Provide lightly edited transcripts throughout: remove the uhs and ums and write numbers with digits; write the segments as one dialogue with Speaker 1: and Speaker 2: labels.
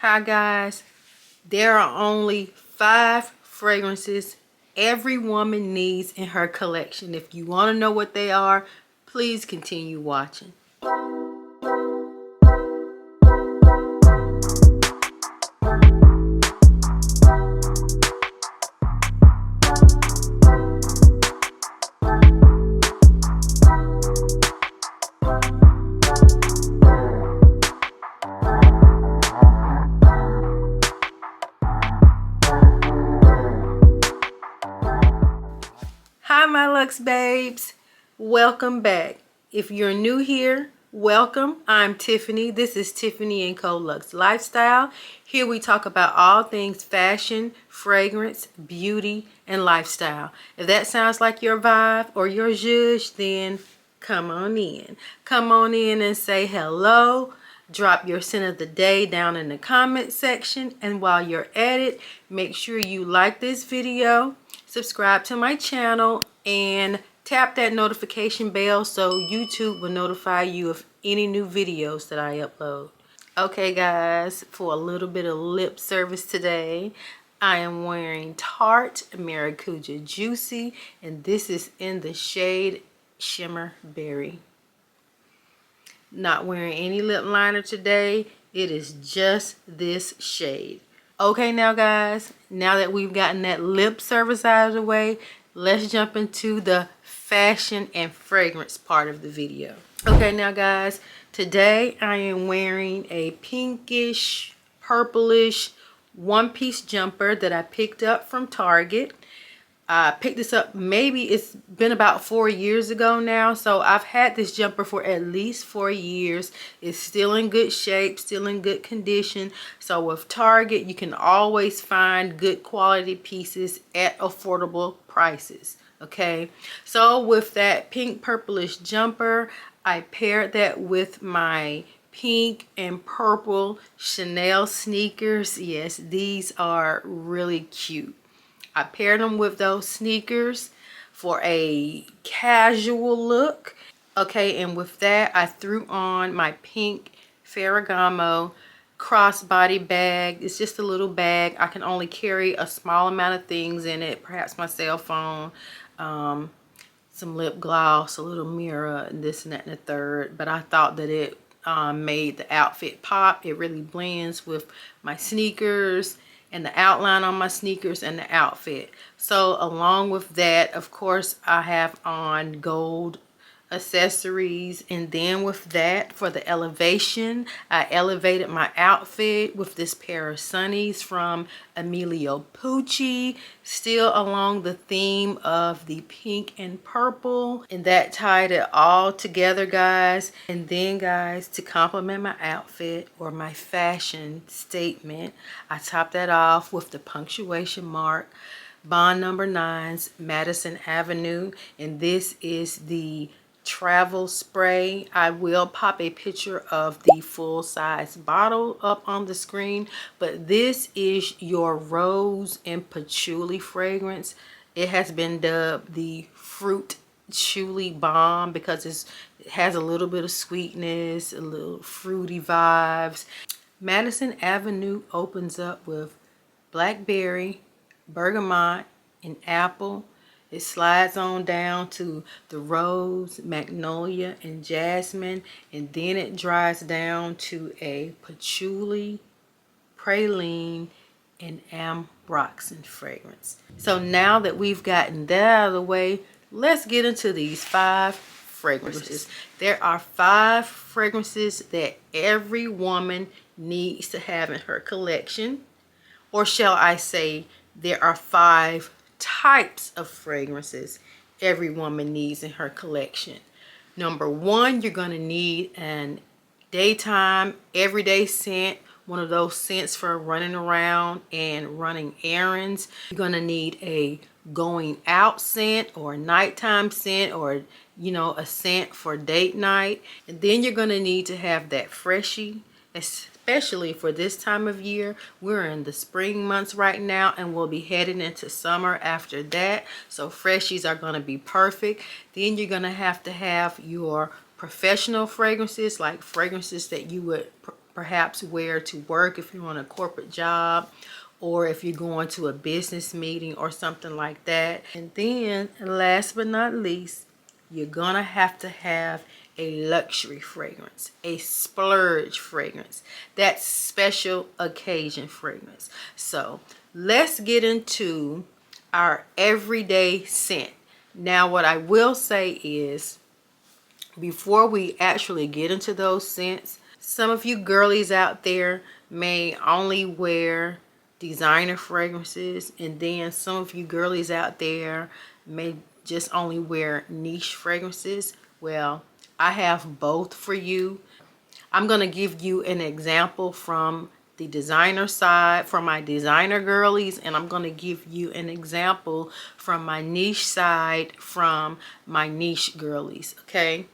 Speaker 1: Hi guys, there are only 5 fragrances every woman needs in her collection. If you want to know what they are, please continue watching. Hi my Luxe babes, welcome back. If you're new here, welcome. I'm Tiffany. This is Tiffaney-Co Luxe Lifestyle. Here we talk about all things fashion, fragrance, beauty, and lifestyle. If that sounds like your vibe or your zhuzh, then come on in. Come on in and say hello. Drop your scent of the day down in the comment section, and while you're at it, make sure you like this video, subscribe to my channel, and tap that notification bell so YouTube will notify you of any new videos that I upload. Okay guys, for a little bit of lip service today, I am wearing Tarte Maracuja Juicy, and this is in the shade Shimmer Berry. Not wearing any lip liner today. It is just this shade. Okay now guys, now that we've gotten that lip service out of the way, let's jump into the fashion and fragrance part of the video. Okay now guys, today I am wearing a pinkish, purplish one-piece jumper that I picked up from Target. I picked this up, maybe it's been about 4 years ago now, so I've had this jumper for at least 4 years. It's still in good shape, still in good condition. So with Target, you can always find good quality pieces at affordable prices. Okay, so with that pink purplish jumper, I paired that with my pink and purple Chanel sneakers. Yes, these are really cute. I paired them with those sneakers for a casual look. Okay, and with that, I threw on my pink Ferragamo crossbody bag. It's just a little bag. I can only carry a small amount of things in it, perhaps my cell phone, some lip gloss, a little mirror, and this and that and the third. But I thought that it made the outfit pop. It really blends with my sneakers and the outline on my sneakers and the outfit. So along with that, of course, I have on gold accessories, and then with that, for the elevation, I elevated my outfit with this pair of sunnies from Emilio Pucci, still along the theme of the pink and purple, and that tied it all together guys. And then guys, to complement my outfit or my fashion statement, I topped that off with the punctuation mark Bond number 9's Madison Avenue, and this is the travel spray. I will pop a picture of the full-size bottle up on the screen, but this is your rose and patchouli fragrance. It has been dubbed the fruit patchouli bomb because it has a little bit of sweetness, a little fruity vibes. Madison Avenue opens up with blackberry, bergamot, and apple. It slides on down to the rose, magnolia, and jasmine, and then it dries down to a patchouli, praline, and ambroxan fragrance. So now that we've gotten that out of the way, let's get into these 5 fragrances. There are 5 fragrances that every woman needs to have in her collection, or shall I say, there are 5 types of fragrances every woman needs in her collection. Number 1, you're going to need an daytime, everyday scent, one of those scents for running around and running errands. You're going to need a going out scent or a nighttime scent, or you know, a scent for date night. And then you're going to need to have that Freshie, especially for this time of year. We're in the spring months right now, and we'll be heading into summer after that, so Freshies are going to be perfect. Then you're going to have your professional fragrances, like fragrances that you would perhaps wear to work if you're on a corporate job, or if you're going to a business meeting or something like that. And then last but not least, you're gonna have to have a luxury fragrance, a splurge fragrance, that special occasion fragrance. So let's get into our everyday scent. Now what I will say is, before we actually get into those scents, some of you girlies out there may only wear designer fragrances, and then some of you girlies out there may just only wear niche fragrances. Well, I have both for you. I'm going to give you an example from the designer side, from my designer girlies, and I'm going to give you an example from my niche side, from my niche girlies, okay?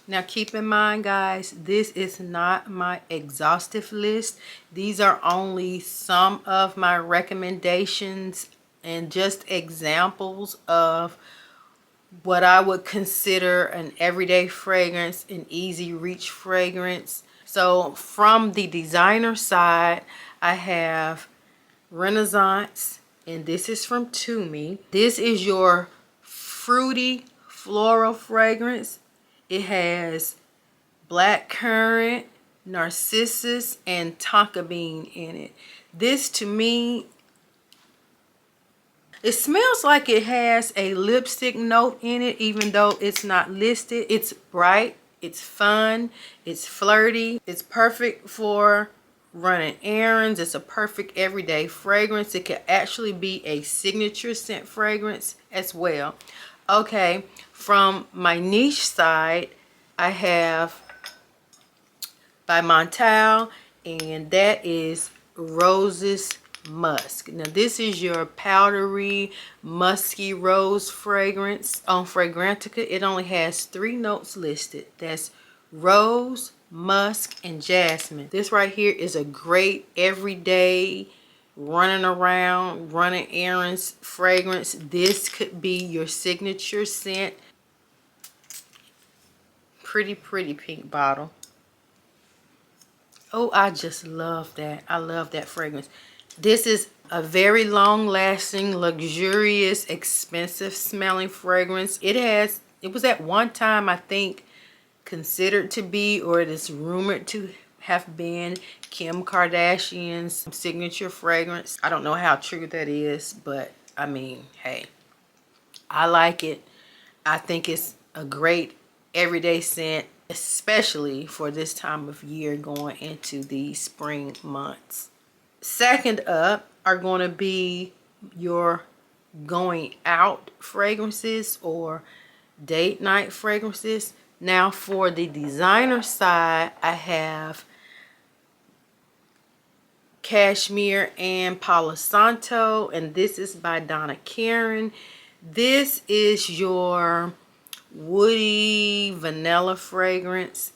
Speaker 1: Now keep in mind, guys, this is not my exhaustive list. These are only some of my recommendations and just examples of what I would consider an everyday fragrance, an easy reach fragrance. So from the designer side, I have Renaissance, and this is from Tumi. This is your fruity floral fragrance. It has black currant, narcissus, and tonka bean in it. This, to me, it smells like it has a lipstick note in it, even though it's not listed. It's bright, it's fun, it's flirty. It's perfect for running errands. It's a perfect everyday fragrance. It could actually be a signature scent fragrance as well. Okay, from my niche side, I have by Montal, and that is Roses Musk. Now this is your powdery musky rose fragrance. On Fragrantica, it only has 3 notes listed. That's rose, musk, and jasmine. This right here is a great everyday running around, running errands fragrance. This could be your signature scent. Pretty pink bottle. Oh, I just love that. I love that fragrance. This is a very long lasting, luxurious, expensive smelling fragrance. It was at one time, I think, considered to be, or it is rumored to have been, Kim Kardashian's signature fragrance. I don't know how true that is, but I mean, hey, I like it. I think it's a great everyday scent, especially for this time of year going into the spring months. Second up are going to be your going out fragrances or date night fragrances. Now for the designer side, I have Cashmere and Palo Santo, and this is by Donna Karan. This is your woody vanilla fragrance.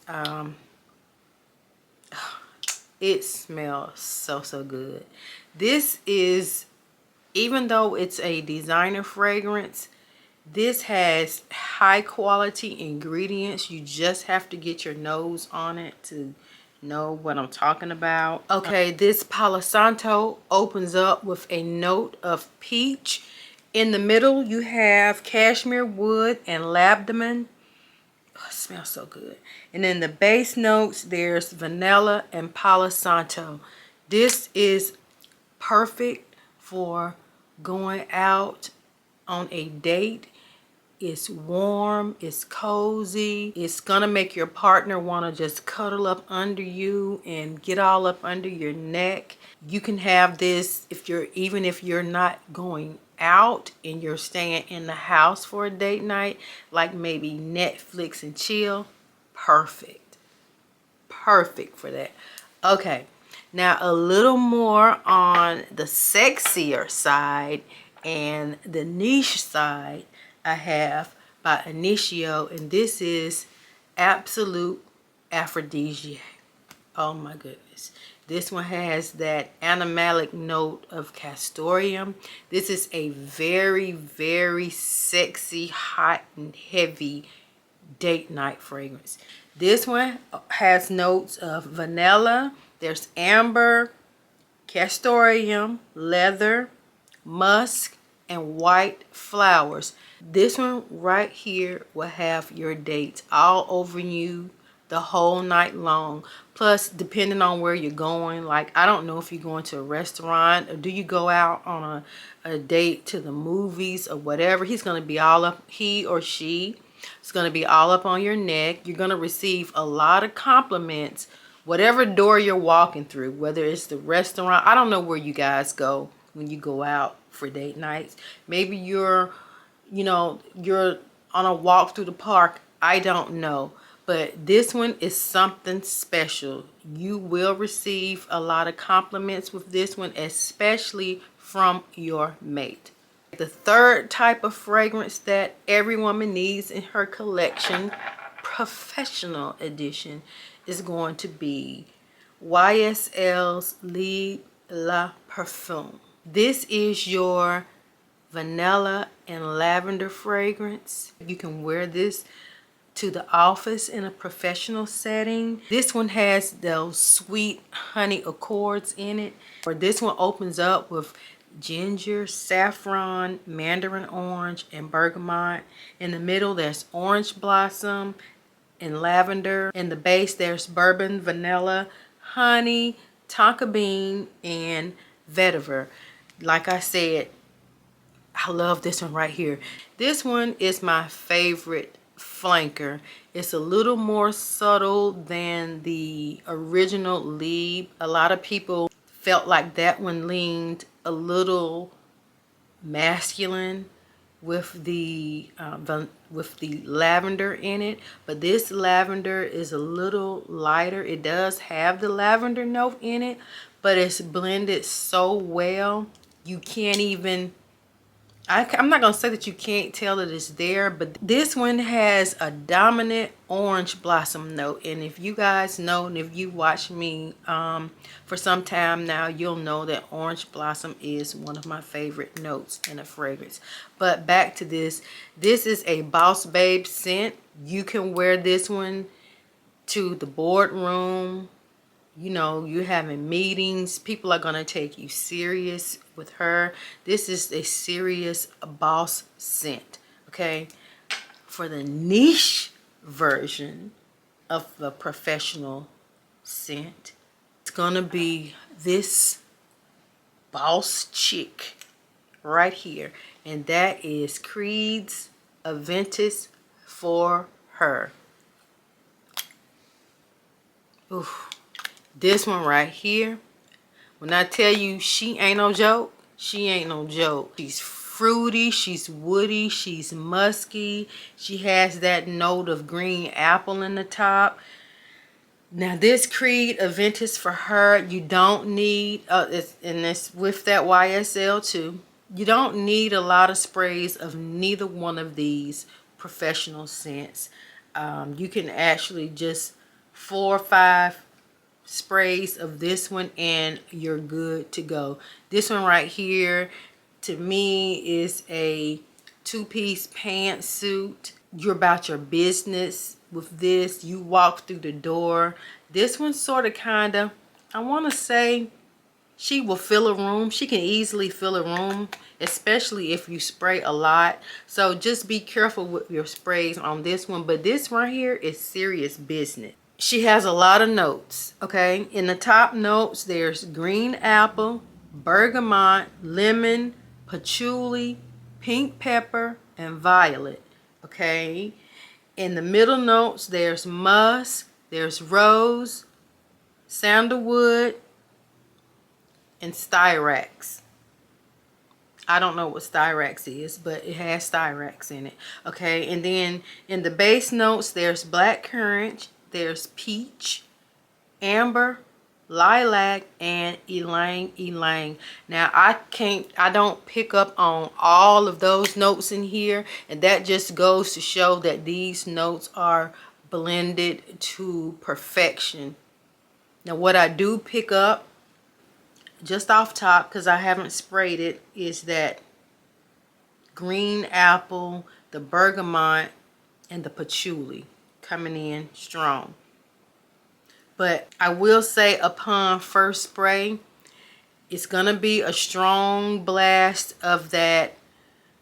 Speaker 1: It smells so good. This is, even though it's a designer fragrance, this has high quality ingredients. You just have to get your nose on it to know what I'm talking about. Okay, this Palo Santo opens up with a note of peach. In the middle, you have cashmere wood and labdanum. Oh, it smells so good. And in the base notes, there's vanilla and Palo Santo. This is perfect for going out on a date. It's warm, it's cozy. It's gonna make your partner want to just cuddle up under you and get all up under your neck. You can have this even if you're not going out and you're staying in the house for a date night, like maybe Netflix and chill. Perfect for that. Okay, now a little more on the sexier side and the niche side. I have by Initio, and this is Absolute Aphrodisiac. Oh my goodness. This one has that animalic note of castoreum. This is a very sexy, hot, and heavy date night fragrance. This one has notes of vanilla, there's amber, castoreum, leather, musk, and white flowers. This one right here will have your dates all over you the whole night long. Plus, depending on where you're going, like I don't know if you're going to a restaurant or do you go out on a date to the movies or whatever, he's going to be all up, he or she is going to be all up on your neck. You're going to receive a lot of compliments whatever door you're walking through, whether it's the restaurant. I don't know where you guys go when you go out for date nights. Maybe you're you're on a walk through the park. I don't know. But this one is something special. You will receive a lot of compliments with this one, especially from your mate. The third type of fragrance that every woman needs in her collection, professional edition, is going to be YSL's Lead La Perfume. This is your vanilla and lavender fragrance. You can wear this to the office in a professional setting. This one has those sweet honey accords in it. Or this one opens up with ginger, saffron, mandarin orange, and bergamot. In the middle there's orange blossom and lavender. In the base there's bourbon, vanilla, honey, tonka bean, and vetiver. Like I said, I love this one right here. This one is my favorite flanker. It's a little more subtle than the original lead. A lot of people felt like that one leaned a little masculine with the lavender in it, but this lavender is a little lighter. It does have the lavender note in it, but it's blended so well you can't even, I'm not going to say that you can't tell that it's there, but this one has a dominant orange blossom note. And if you guys know, and if you watch me for some time now, you'll know that orange blossom is one of my favorite notes in a fragrance. But back to this. This is a Boss Babe scent. You can wear this one to the boardroom. You know, you're having meetings. People are going to take you serious with her. This is a serious boss scent, okay? For the niche version of the professional scent, it's going to be this boss chick right here. And that is Creed's Aventus For Her. Oof. This one right here, when I tell you she ain't no joke, she ain't no joke. She's fruity, she's woody, she's musky. She has that note of green apple in the top. Now this Creed Aventus For Her, you don't need, it's with that YSL too. You don't need a lot of sprays of neither one of these professional scents. You can actually just 4 or 5 sprays of this one and you're good to go. This one right here to me is a 2-piece pantsuit. You're about your business with this. You walk through the door. This one sort of kind of, I want to say, she will fill a room. She can easily fill a room, especially if you spray a lot. So just be careful with your sprays on this one. But this right here is serious business. She has a lot of notes, okay? In the top notes, there's green apple, bergamot, lemon, patchouli, pink pepper, and violet, okay? In the middle notes, there's musk, there's rose, sandalwood, and styrax. I don't know what styrax is, but it has styrax in it, okay? And then in the base notes, there's blackcurrant, there's peach, amber, lilac, and ylang ylang. Now I don't pick up on all of those notes in here, and that just goes to show that these notes are blended to perfection. Now what I do pick up just off top, because I haven't sprayed it, is that green apple, the bergamot, and the patchouli. coming in strong. But I will say, upon first spray, it's gonna be a strong blast of that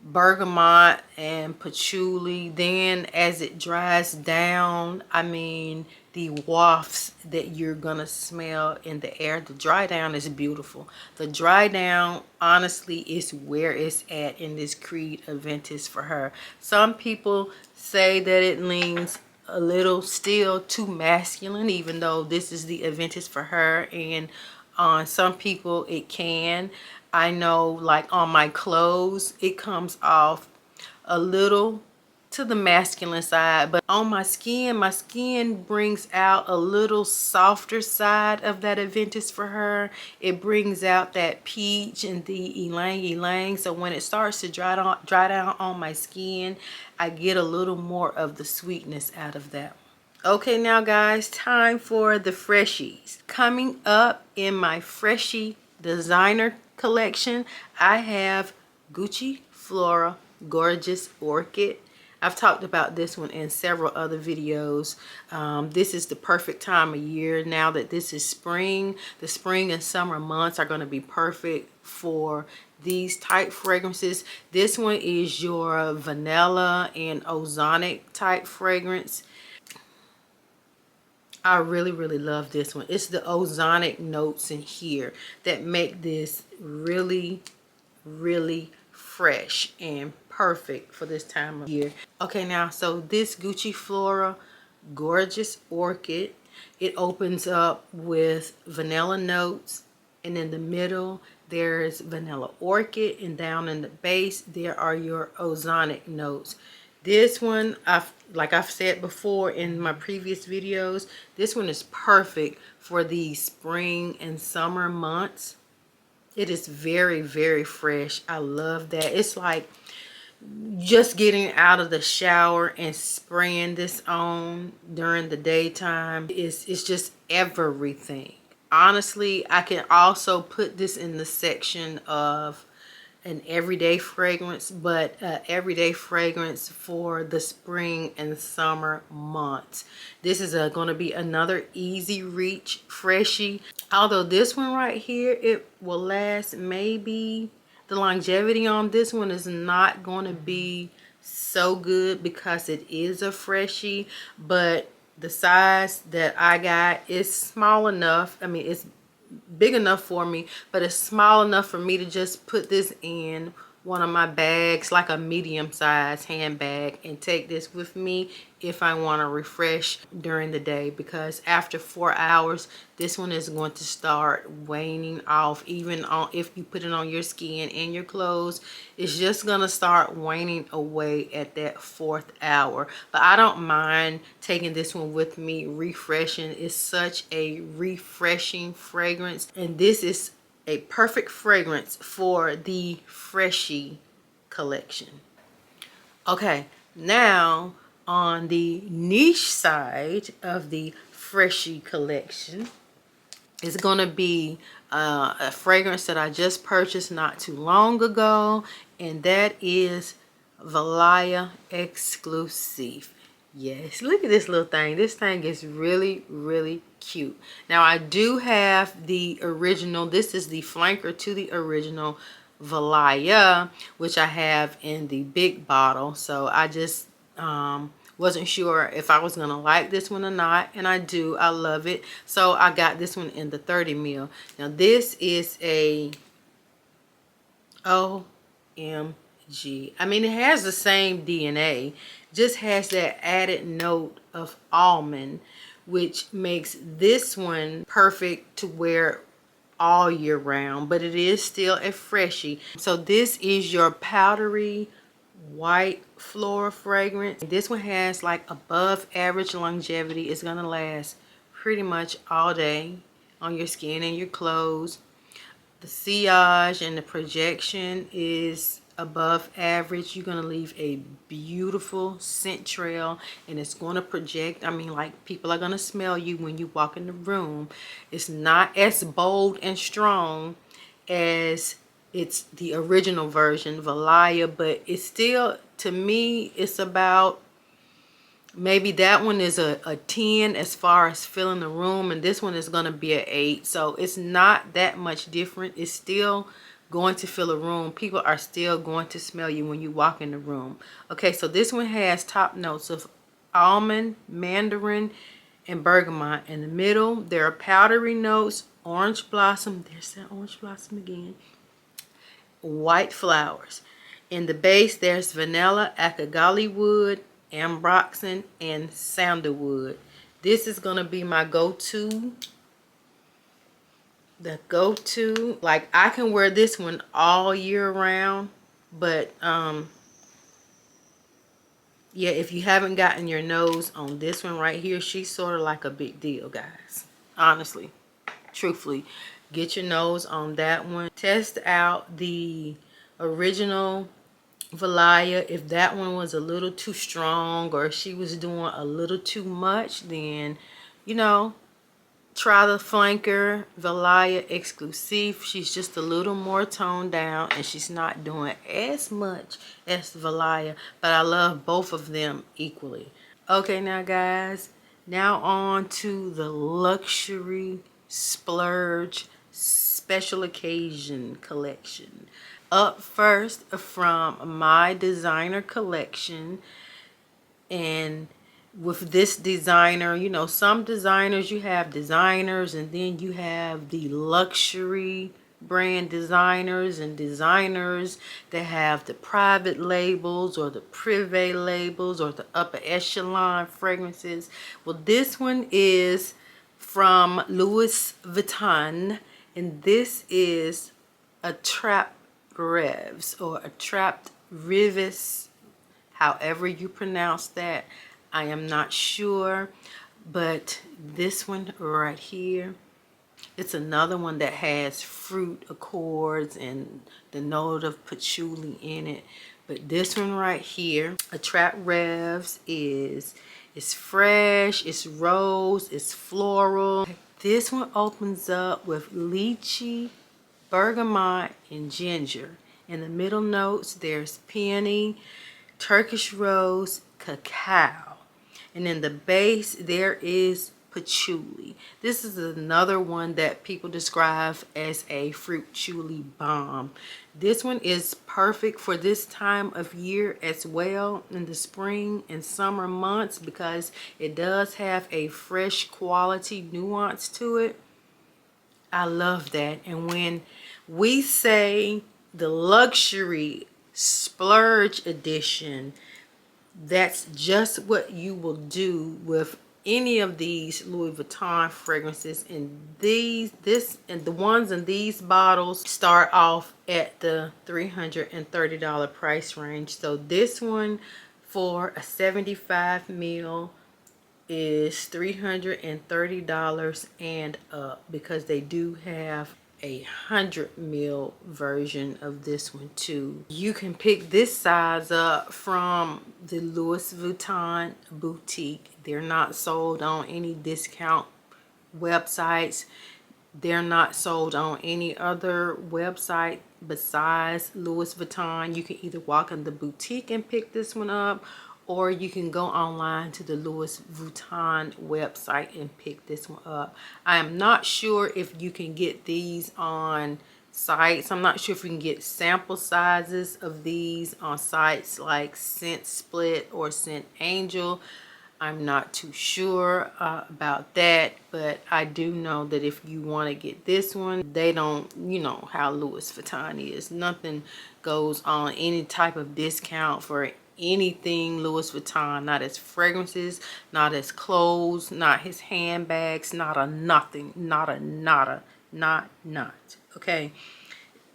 Speaker 1: bergamot and patchouli. Then as it dries down, I mean, the wafts that you're gonna smell in the air, the dry down is beautiful. The dry down honestly is where it's at in this Creed Aventus for her. Some people say that it leans a little still too masculine, even though this is the Aventus for her, and on some people it can. I know, like on my clothes, it comes off a little to the masculine side, but on my skin brings out a little softer side of that Aventus for her. It brings out that peach and the ylang ylang. So when it starts to dry down on my skin, I get a little more of the sweetness out of that. Okay, now guys, time for the Freshies. Coming up in my Freshie designer collection, I have Gucci Flora Gorgeous Orchid. I've talked about this one in several other videos. This is the perfect time of year now that this is spring. The spring and summer months are going to be perfect for these type fragrances. This one is your vanilla and ozonic type fragrance. I really love this one. It's the ozonic notes in here that make this really fresh and perfect for this time of year. Okay, now, so this Gucci Flora Gorgeous Orchid, it opens up with vanilla notes, and in the middle there's vanilla orchid, and down in the base there are your ozonic notes. This one, like I've said before in my previous videos, this one is perfect for the spring and summer months. It is very fresh. I love that. It's like just getting out of the shower and spraying this on during the daytime. It's just everything. Honestly, I can also put this in the section of an everyday fragrance, but everyday fragrance for the spring and summer months. This is going to be another easy reach Freshie. Although this one right here, it will last, maybe the longevity on this one is not going to be so good because it is a Freshie, but the size that I got is small enough. I mean, it's big enough for me, but it's small enough for me to just put this in one of my bags, like a medium size handbag, and take this with me if I want to refresh during the day, because after 4 hours this one is going to start waning off. Even on, if you put it on your skin and your clothes, it's just gonna start waning away at that 4th hour. But I don't mind taking this one with me, refreshing. It's such a refreshing fragrance, and this is a perfect fragrance for the Freshie collection. Okay, now on the niche side of the Freshie collection is going to be a fragrance that I just purchased not too long ago, and that is Valaya Exclusive. Yes, look at this little thing. This thing is really cute. Now, I do have the original. This is the flanker to the original Valaya, which I have in the big bottle. So I just wasn't sure if I was gonna like this one or not, and I do. I love it. So I got this one in the 30 ml. Now this is a OMG. I mean, it has the same DNA, just has that added note of almond, which makes this one perfect to wear all year round, but it is still a Freshie. So this is your powdery white floral fragrance. This one has like above average longevity. It's gonna last pretty much all day on your skin and your clothes. The sillage and the projection is above average. You're gonna leave a beautiful scent trail, and it's going to project. I mean, like, people are gonna smell you when you walk in the room. It's not as bold and strong as it's the original version, Valaya, but it's still, to me, it's about maybe that one is a 10 as far as filling the room, and this one is going to be an 8. So it's not that much different. It's still going to fill a room. People are still going to smell you when you walk in the room. Okay, so this one has top notes of almond, mandarin, and bergamot. In the middle, there are powdery notes, orange blossom. There's that orange blossom again. White flowers. In the base, there's vanilla, akagali wood, ambroxan, and sandalwood. This is going to be my go-to. The go-to. Like, I can wear this one all year round. But, yeah, if you haven't gotten your nose on this one right here, she's sort of like a big deal, guys. Honestly. Truthfully. Get your nose on that one. Test out the original Valaya. If that one was a little too strong or she was doing a little too much, then, you know, try the flanker Valaya Exclusive. She's just a little more toned down and she's not doing as much as Valaya, but I love both of them equally. Okay, now guys, now on to the luxury Splurge special occasion collection. Up first from my designer collection, and with this designer, you know, some designers, you have designers and then you have the luxury brand designers and designers that have the private labels or the privé labels or the upper echelon fragrances. Well, this one is from Louis Vuitton, and this is a Trap Revs or a Trapped Rivis, however you pronounce that. I am not sure, but this one right here, it's another one that has fruit accords and the note of patchouli in it. But this one right here, a Trap Revs, is fresh, it's rose, it's floral. This one opens up with lychee, bergamot, and ginger. In the middle notes, there's peony, Turkish rose, cacao. And in the base, there is patchouli. This is another one that people describe as a fruit patchouli bomb. This one is perfect for this time of year as well, in the spring and summer months, because it does have a fresh quality nuance to it. I love that. And when we say the luxury Splurge edition, that's just what you will do with any of these Louis Vuitton fragrances. And the ones in these bottles start off at the $330 price range. So this one for a 75 ml is $330 and up, because they do have a 100 ml version of this one too. You can pick this size up from the Louis Vuitton boutique. They're not sold on any discount websites. They're not sold on any other website besides Louis Vuitton. You can either walk in the boutique and pick this one up, or you can go online to the Louis Vuitton website and pick this one up. I am not sure if you can get these on sites. I'm not sure if you can get sample sizes of these on sites like Scent Split or Scent Angel. I'm not too sure about that, but I do know that if you want to get this one, they don't, you know how Louis Vuitton is. Nothing goes on any type of discount for anything Louis Vuitton, not his fragrances, not his clothes, not his handbags, not a nothing, not a nada, not. Okay,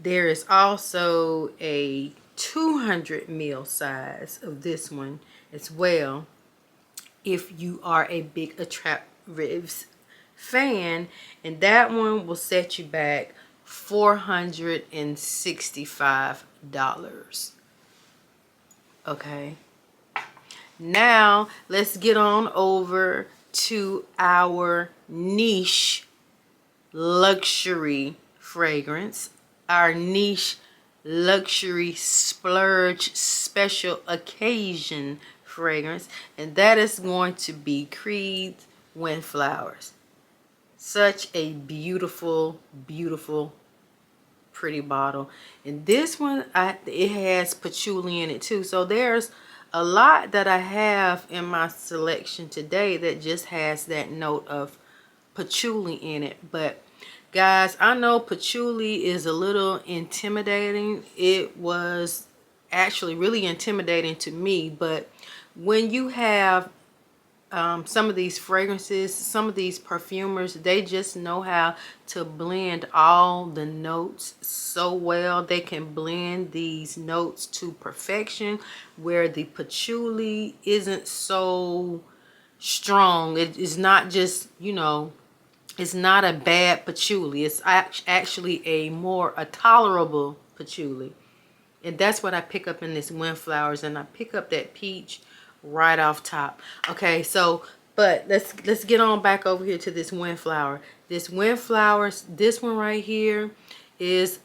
Speaker 1: there is also a 200 ml size of this one as well, if you are a big Trap Revs fan, and that one will set you back $465. Okay, now let's get on over to our niche luxury fragrance, our niche luxury Splurge special occasion fragrance, and that is going to be Creed's Windflowers. Such a beautiful, beautiful, pretty bottle. And this one, it has patchouli in it too. So there's a lot that I have in my selection today that just has that note of patchouli in it. But guys, I know patchouli is a little intimidating. It was actually really intimidating to me, but when you have some of these fragrances, some of these perfumers, they just know how to blend all the notes so well. They can blend these notes to perfection, where the patchouli isn't so strong. It is not just, you know, it's not a bad patchouli. It's actually a tolerable patchouli. And that's what I pick up in this Windflowers, and I pick up that peach right off top. Okay, so but let's get on back over here to this Windflower. This Windflowers, this one right here is,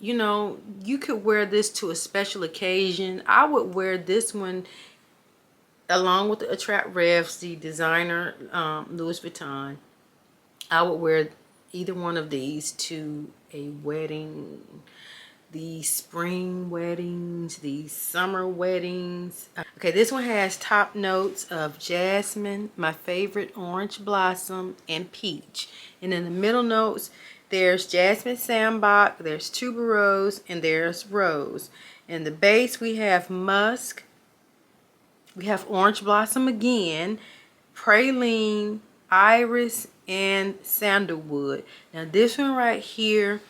Speaker 1: you know, you could wear this to a special occasion. I would wear this one along with the Attract Revs, the designer Louis Vuitton. I would wear either one of these to a wedding, the spring weddings, the summer weddings. Okay, this one has top notes of jasmine, my favorite, orange blossom, and peach. And in the middle notes, there's jasmine sambac, there's tuberose, and there's rose. In the base, we have musk, we have orange blossom again, praline, iris, and sandalwood. Now this one right here,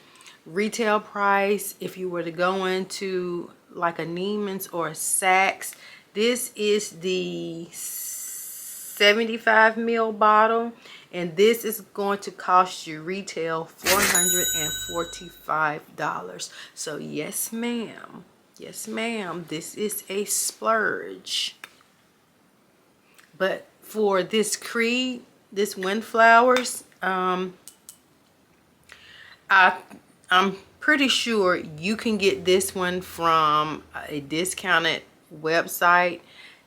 Speaker 1: retail price, if you were to go into like a Neiman's or a Saks, this is the 75 ml bottle, and this is going to cost you retail $445. So yes ma'am, yes ma'am, this is a splurge. But for this Creed, this Windflowers, I'm pretty sure you can get this one from a discounted website.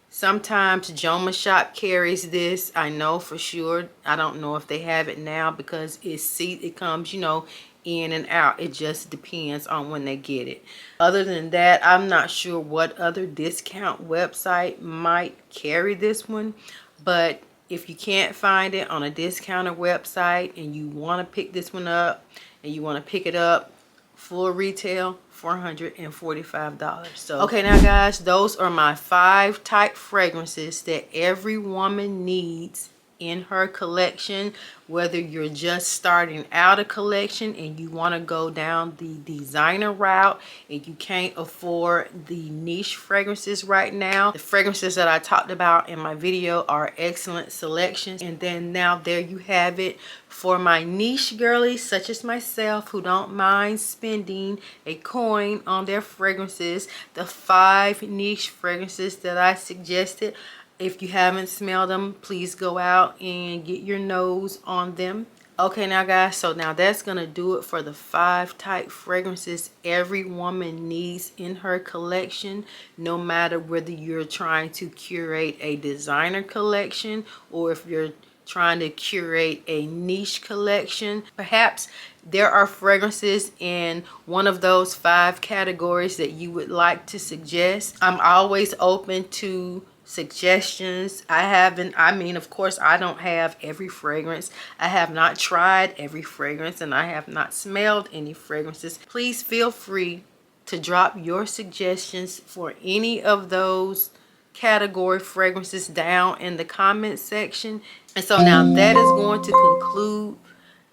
Speaker 1: Sometimes Joma Shop carries this. I know for sure. I don't know if they have it now because it comes, you know, in and out. It just depends on when they get it. Other than that, I'm not sure what other discount website might carry this one. But if you can't find it on a discounted website and you want to pick this one up, and you want to pick it up full retail, $445. So okay, now guys, those are my 5 type fragrances that every woman needs in her collection. Whether you're just starting out a collection and you want to go down the designer route and you can't afford the niche fragrances right now, the fragrances that I talked about in my video are excellent selections. And then now there you have it for my niche girlies such as myself who don't mind spending a coin on their fragrances. The 5 niche fragrances that I suggested. If you haven't smelled them, please go out and get your nose on them. Okay, now guys, so now that's gonna do it for the 5 type fragrances every woman needs in her collection, no matter whether you're trying to curate a designer collection or if you're trying to curate a niche collection. Perhaps there are fragrances in one of those 5 categories that you would like to suggest. I'm always open to suggestions. I mean, of course, I don't have every fragrance. I have not tried every fragrance, and I have not smelled any fragrances. Please feel free to drop your suggestions for any of those category fragrances down in the comment section. And so now that is going to conclude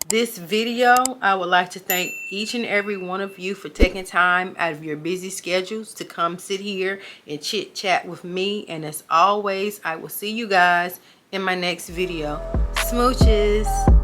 Speaker 1: this video. I would like to thank each and every one of you for taking time out of your busy schedules to come sit here and chit chat with me. And as always, I will see you guys in my next video. Smooches.